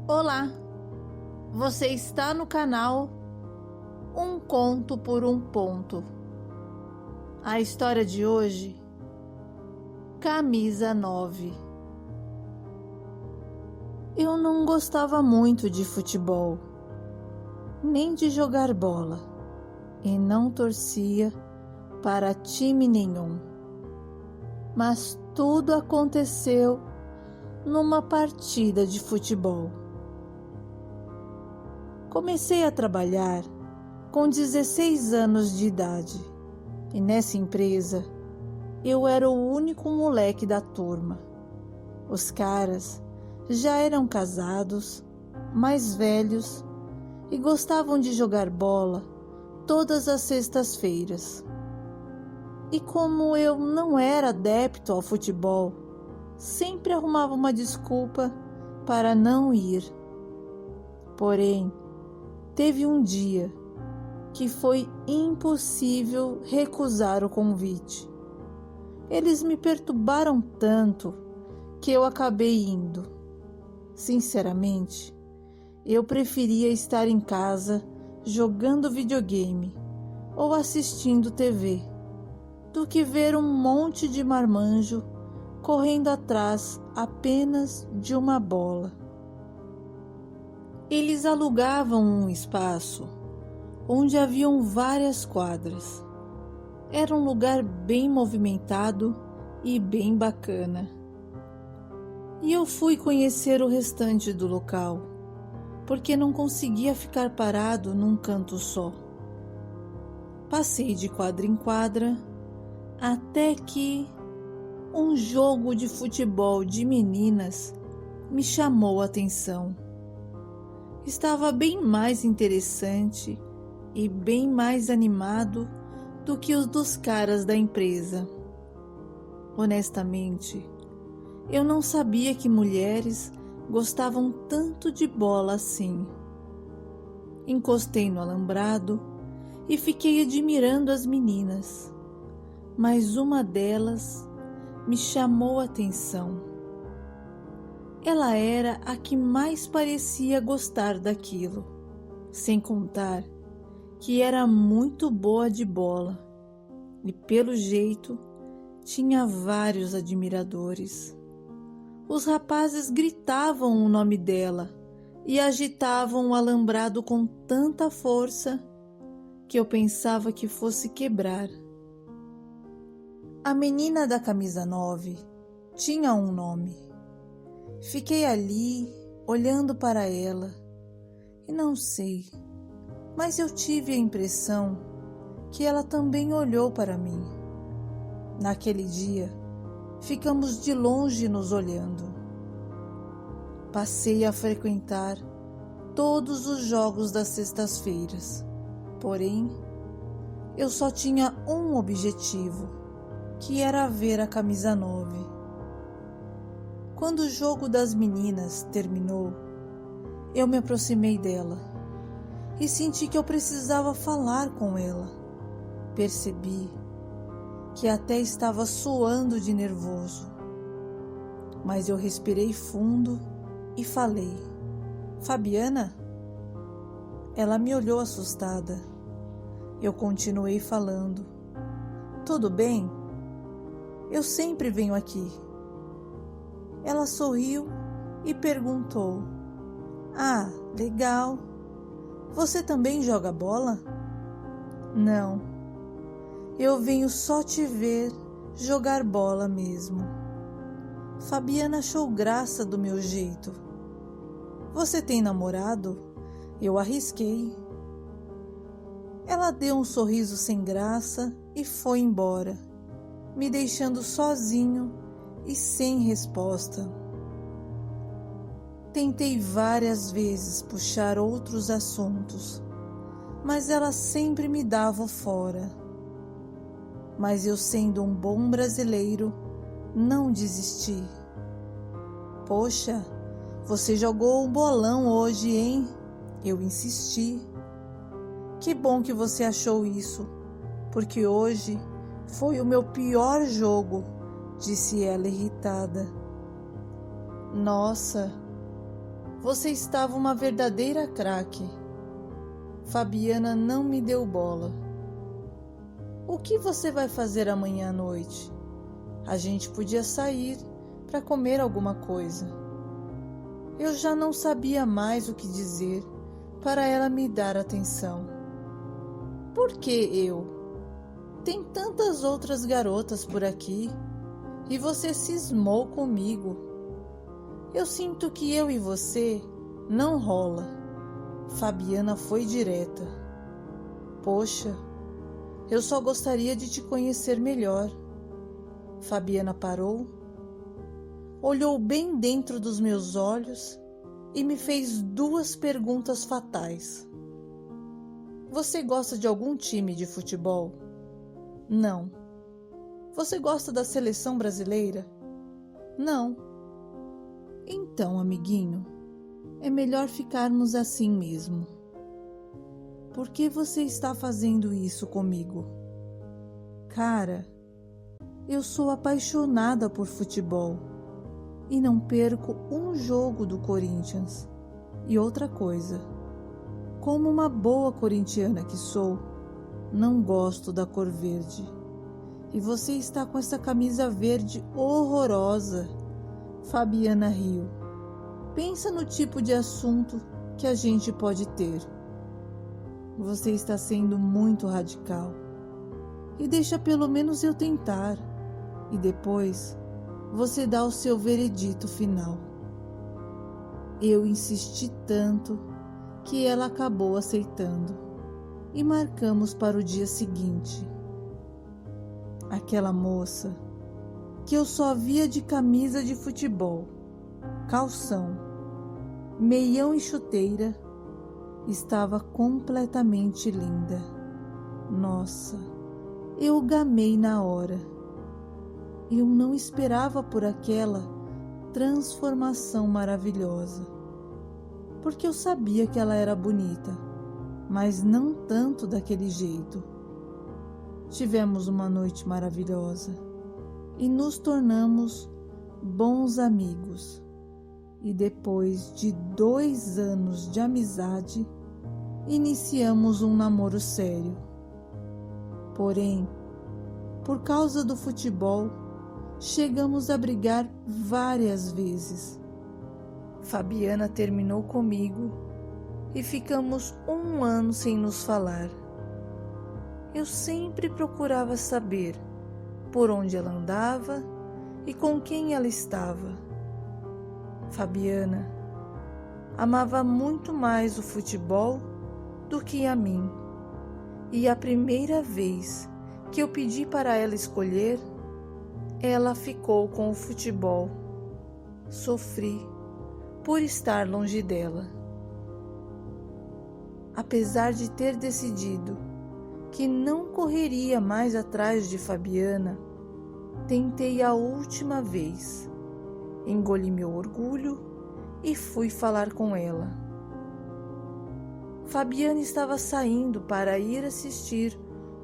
Olá, você está no canal Um Conto por um Ponto. A história de hoje, Camisa 9. Eu não gostava muito de futebol, nem de jogar bola, e não torcia para time nenhum. Mas tudo aconteceu numa partida de futebol. Comecei a trabalhar com 16 anos de idade e nessa empresa eu era o único moleque da turma. Os caras já eram casados, mais velhos e gostavam de jogar bola todas as sextas-feiras. E como eu não era adepto ao futebol, sempre arrumava uma desculpa para não ir. Porém, teve um dia que foi impossível recusar o convite. Eles me perturbaram tanto que eu acabei indo. Sinceramente, eu preferia estar em casa jogando videogame ou assistindo TV do que ver um monte de marmanjo correndo atrás apenas de uma bola. Eles alugavam um espaço onde haviam várias quadras. Era um lugar bem movimentado e bem bacana. E eu fui conhecer o restante do local, porque não conseguia ficar parado num canto só. Passei de quadra em quadra, até que um jogo de futebol de meninas me chamou a atenção. Estava bem mais interessante e bem mais animado do que os dos caras da empresa. Honestamente, eu não sabia que mulheres gostavam tanto de bola assim. Encostei no alambrado e fiquei admirando as meninas, mas uma delas me chamou a atenção. Ela era a que mais parecia gostar daquilo, sem contar que era muito boa de bola e, pelo jeito, tinha vários admiradores. Os rapazes gritavam o nome dela e agitavam o alambrado com tanta força que eu pensava que fosse quebrar. A menina da camisa 9 tinha um nome. Fiquei ali, olhando para ela, e não sei, mas eu tive a impressão que ela também olhou para mim. Naquele dia, ficamos de longe nos olhando. Passei a frequentar todos os jogos das sextas-feiras, porém, eu só tinha um objetivo, que era ver a camisa 9. Quando o jogo das meninas terminou, eu me aproximei dela e senti que eu precisava falar com ela. Percebi que até estava suando de nervoso, mas eu respirei fundo e falei: "Fabiana?" Ela me olhou assustada. Eu continuei falando: "Tudo bem? Eu sempre venho aqui." Ela sorriu e perguntou: "Ah, legal. Você também joga bola?" "Não. Eu venho só te ver jogar bola mesmo." Fabiana achou graça do meu jeito. "Você tem namorado?" Eu arrisquei. Ela deu um sorriso sem graça e foi embora, me deixando sozinho e sem resposta. Tentei várias vezes puxar outros assuntos, mas ela sempre me dava fora. Mas eu, sendo um bom brasileiro, não desisti. "Poxa, você jogou um bolão hoje, hein?" Eu insisti. "Que bom que você achou isso, porque hoje foi o meu pior jogo", disse ela irritada. "Nossa, Você estava uma verdadeira craque. Fabiana não me deu bola. O que você vai fazer amanhã à noite? A gente podia sair para comer alguma coisa. Eu já não sabia mais o que dizer para ela me dar atenção. Por que eu? Tem tantas outras garotas por aqui e você cismou comigo. Eu sinto que eu e você não rola. Fabiana foi direta. Poxa, eu só gostaria de te conhecer melhor. Fabiana parou, olhou bem dentro dos meus olhos e me fez duas perguntas fatais. Você gosta de algum time de futebol? Não. Você gosta da seleção brasileira? Não. Então, amiguinho, é melhor ficarmos assim mesmo. Por que você está fazendo isso comigo? Cara, eu sou apaixonada por futebol e não perco um jogo do Corinthians. E outra coisa, como uma boa corintiana que sou, não gosto da cor verde. E você está com essa camisa verde horrorosa. Fabiana riu. Pensa no tipo de assunto que a gente pode ter. Você está sendo muito radical. E deixa pelo menos eu tentar. E depois você dá o seu veredito final. Eu insisti tanto que ela acabou aceitando. E marcamos para o dia seguinte. Aquela moça que eu só via de camisa de futebol, calção, meião e chuteira, estava completamente linda. Nossa, eu gamei na hora. Eu não esperava por aquela transformação maravilhosa, porque eu sabia que ela era bonita, mas não tanto daquele jeito. Tivemos uma noite maravilhosa e nos tornamos bons amigos. E depois de 2 anos de amizade, iniciamos um namoro sério. Porém, por causa do futebol, chegamos a brigar várias vezes. Fabiana terminou comigo e ficamos 1 ano sem nos falar. Eu sempre procurava saber por onde ela andava e com quem ela estava. Fabiana amava muito mais o futebol do que a mim. E a primeira vez que eu pedi para ela escolher, ela ficou com o futebol. Sofri por estar longe dela. Apesar de ter decidido que não correria mais atrás de Fabiana, tentei a última vez. Engoli meu orgulho e fui falar com ela. Fabiana estava saindo para ir assistir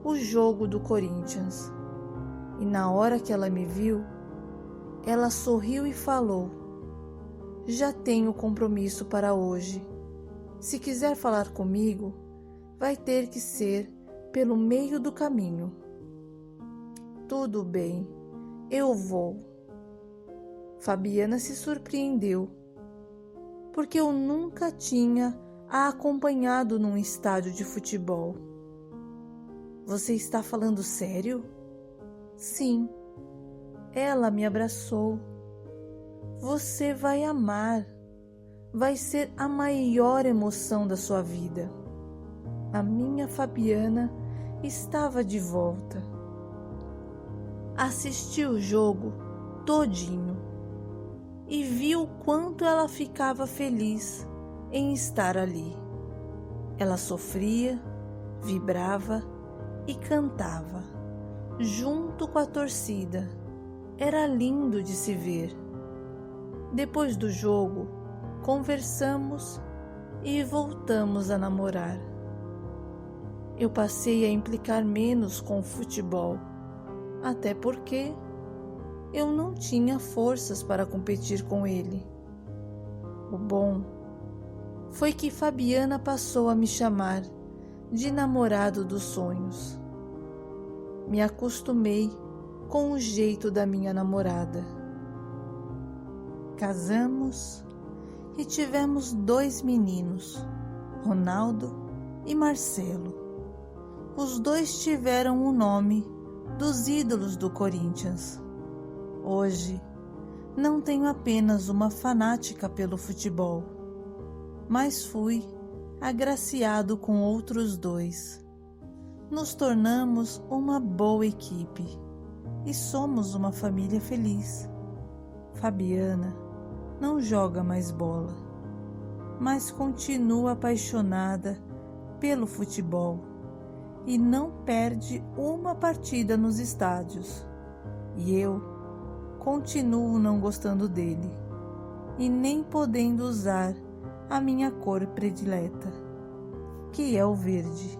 o jogo do Corinthians. E na hora que ela me viu, ela sorriu e falou: "Já tenho compromisso para hoje. Se quiser falar comigo, vai ter que ser pelo meio do caminho." "Tudo bem, eu vou." Fabiana se surpreendeu, porque eu nunca tinha a acompanhado num estádio de futebol. "Você está falando sério?" "Sim." Ela me abraçou. "Você vai amar. Vai ser a maior emoção da sua vida." A minha Fabiana estava de volta. Assisti o jogo todinho e vi o quanto ela ficava feliz em estar ali. Ela sofria, vibrava e cantava junto com a torcida. Era lindo de se ver. Depois do jogo, conversamos e voltamos a namorar. Eu passei a implicar menos com o futebol, até porque eu não tinha forças para competir com ele. O bom foi que Fabiana passou a me chamar de namorado dos sonhos. Me acostumei com o jeito da minha namorada. Casamos e tivemos 2 meninos, Ronaldo e Marcelo. Os 2 tiveram o nome dos ídolos do Corinthians. Hoje, não tenho apenas uma fanática pelo futebol, mas fui agraciado com outros 2. Nos tornamos uma boa equipe e somos uma família feliz. Fabiana não joga mais bola, mas continua apaixonada pelo futebol e não perde uma partida nos estádios. E eu continuo não gostando dele e nem podendo usar a minha cor predileta, que é o verde.